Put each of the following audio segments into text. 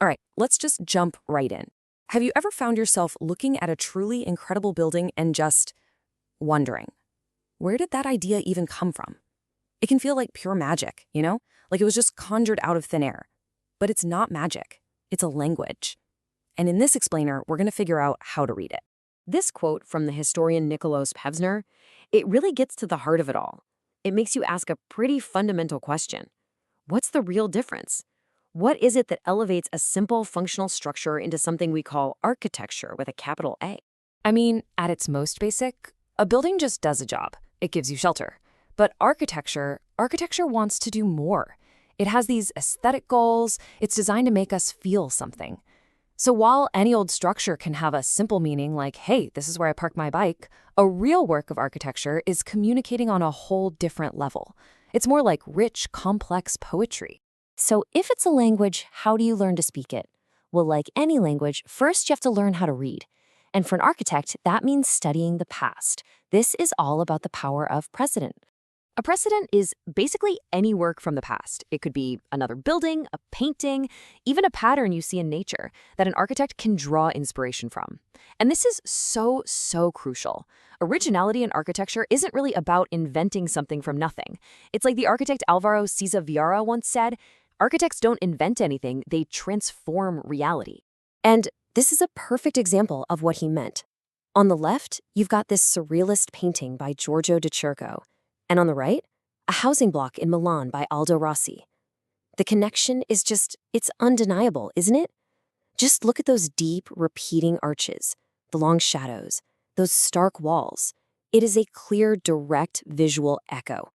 All right, let's just jump right in. Have you ever found yourself looking at a truly incredible building and just wondering, where did that idea even come from? It can feel like pure magic, like it was just conjured out of thin air. But it's not magic, it's a language. And in this explainer, we're going to figure out how to read it. This quote from the historian Nikolaus Pevsner, it really gets to the heart of it all. It makes you ask a pretty fundamental question. What's the real difference? What is it that elevates a simple functional structure into something we call architecture with a capital A? I mean, at its most basic, a building just does a job. It gives you shelter. But architecture wants to do more. It has these aesthetic goals. It's designed to make us feel something. So while any old structure can have a simple meaning like, hey, this is where I park my bike, a real work of architecture is communicating on a whole different level. It's more like rich, complex poetry. So if it's a language, how do you learn to speak it? Well, like any language, first you have to learn how to read. And for an architect, that means studying the past. This is all about the power of precedent. A precedent is basically any work from the past. It could be another building, a painting, even a pattern you see in nature that an architect can draw inspiration from. And this is so crucial. Originality in architecture isn't really about inventing something from nothing. It's like the architect Alvaro Siza Vieira once said, architects don't invent anything, they transform reality. And this is a perfect example of what he meant. On the left, you've got this surrealist painting by Giorgio de Chirico. And on the right, a housing block in Milan by Aldo Rossi. The connection is it's undeniable, isn't it? Just look at those deep, repeating arches, the long shadows, those stark walls. It is a clear, direct visual echo.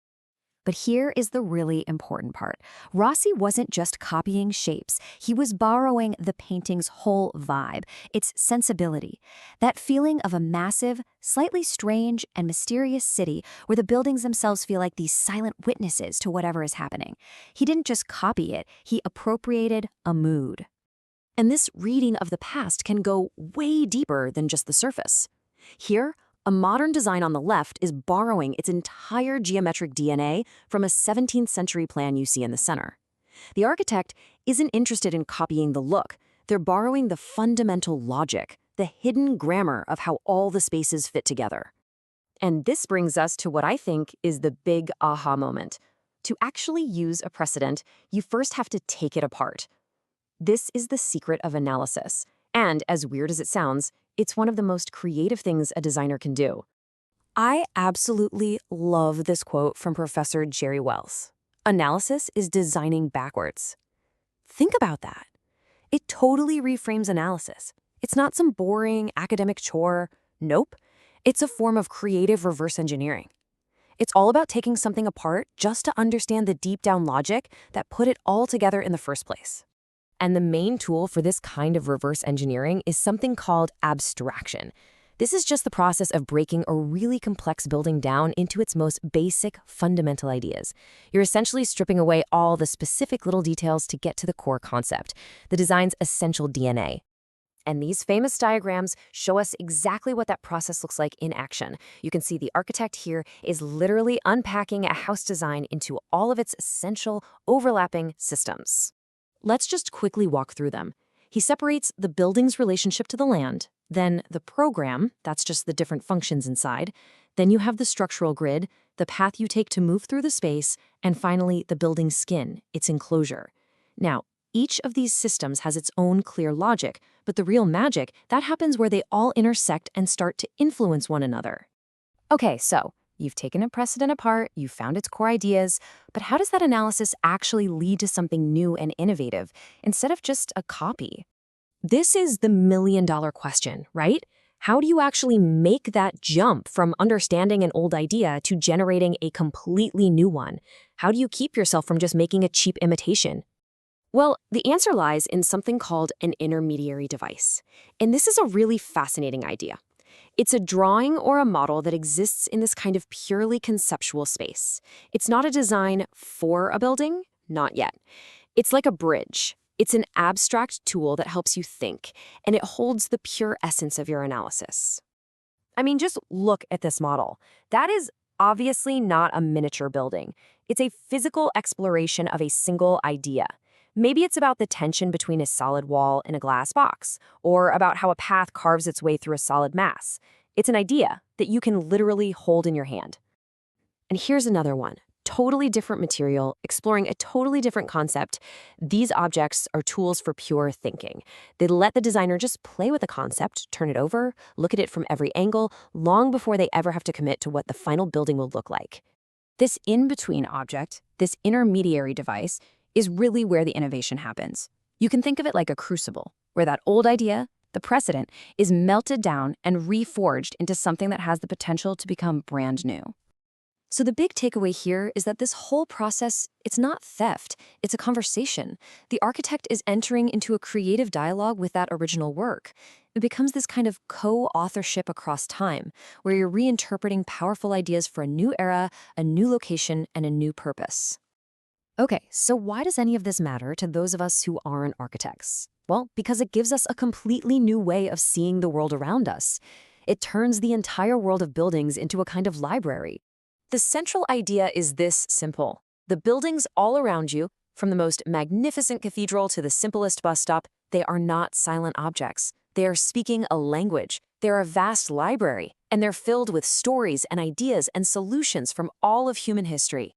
But here is the really important part. Rossi wasn't just copying shapes. He was borrowing the painting's whole vibe, its sensibility. That feeling of a massive, slightly strange and mysterious city where the buildings themselves feel like these silent witnesses to whatever is happening. He didn't just copy it, he appropriated a mood. And this reading of the past can go way deeper than just the surface. Here, a modern design on the left is borrowing its entire geometric DNA from a 17th century plan you see in the center. The architect isn't interested in copying the look. They're borrowing the fundamental logic, the hidden grammar of how all the spaces fit together. And this brings us to what I think is the big aha moment. To actually use a precedent, you first have to take it apart. This is the secret of analysis. And as weird as it sounds, it's one of the most creative things a designer can do. I absolutely love this quote from Professor Jerry Wells. Analysis is designing backwards. Think about that. It totally reframes analysis. It's not some boring academic chore. Nope. It's a form of creative reverse engineering. It's all about taking something apart just to understand the deep down logic that put it all together in the first place. And the main tool for this kind of reverse engineering is something called abstraction. This is just the process of breaking a really complex building down into its most basic, fundamental ideas. You're essentially stripping away all the specific little details to get to the core concept, the design's essential DNA. And these famous diagrams show us exactly what that process looks like in action. You can see the architect here is literally unpacking a house design into all of its essential overlapping systems. Let's just quickly walk through them. He separates the building's relationship to the land, then the program, that's just the different functions inside, then you have the structural grid, the path you take to move through the space, and finally the building's skin, its enclosure. Now, each of these systems has its own clear logic, but the real magic, that happens where they all intersect and start to influence one another. Okay, so you've taken a precedent apart, you've found its core ideas, but how does that analysis actually lead to something new and innovative instead of just a copy? This is the million-dollar question, right? How do you actually make that jump from understanding an old idea to generating a completely new one? How do you keep yourself from just making a cheap imitation? Well, the answer lies in something called an intermediary device. And this is a really fascinating idea. It's a drawing or a model that exists in this kind of purely conceptual space. It's not a design for a building, not yet. It's like a bridge. It's an abstract tool that helps you think, and it holds the pure essence of your analysis. I mean, just look at this model. That is obviously not a miniature building. It's a physical exploration of a single idea. Maybe it's about the tension between a solid wall and a glass box, or about how a path carves its way through a solid mass. It's an idea that you can literally hold in your hand. And here's another one. Totally different material, exploring a totally different concept. These objects are tools for pure thinking. They let the designer just play with the concept, turn it over, look at it from every angle, long before they ever have to commit to what the final building will look like. This in-between object, this intermediary device, is really where the innovation happens. You can think of it like a crucible, where that old idea, the precedent, is melted down and reforged into something that has the potential to become brand new. So the big takeaway here is that this whole process, it's not theft, it's a conversation. The architect is entering into a creative dialogue with that original work. It becomes this kind of co-authorship across time, where you're reinterpreting powerful ideas for a new era, a new location, and a new purpose. Okay, so why does any of this matter to those of us who aren't architects? Well, because it gives us a completely new way of seeing the world around us. It turns the entire world of buildings into a kind of library. The central idea is this simple. The buildings all around you, from the most magnificent cathedral to the simplest bus stop, they are not silent objects. They are speaking a language. They're a vast library, and they're filled with stories and ideas and solutions from all of human history.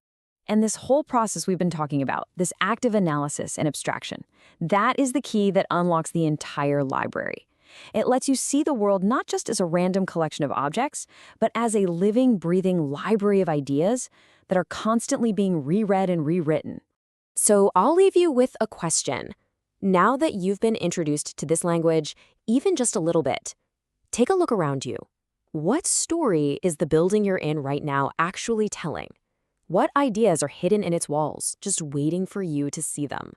And this whole process we've been talking about, this active analysis and abstraction, that is the key that unlocks the entire library. It lets you see the world not just as a random collection of objects, but as a living, breathing library of ideas that are constantly being reread and rewritten. So I'll leave you with a question. Now that you've been introduced to this language, even just a little bit, take a look around you. What story is the building you're in right now actually telling? What ideas are hidden in its walls, just waiting for you to see them?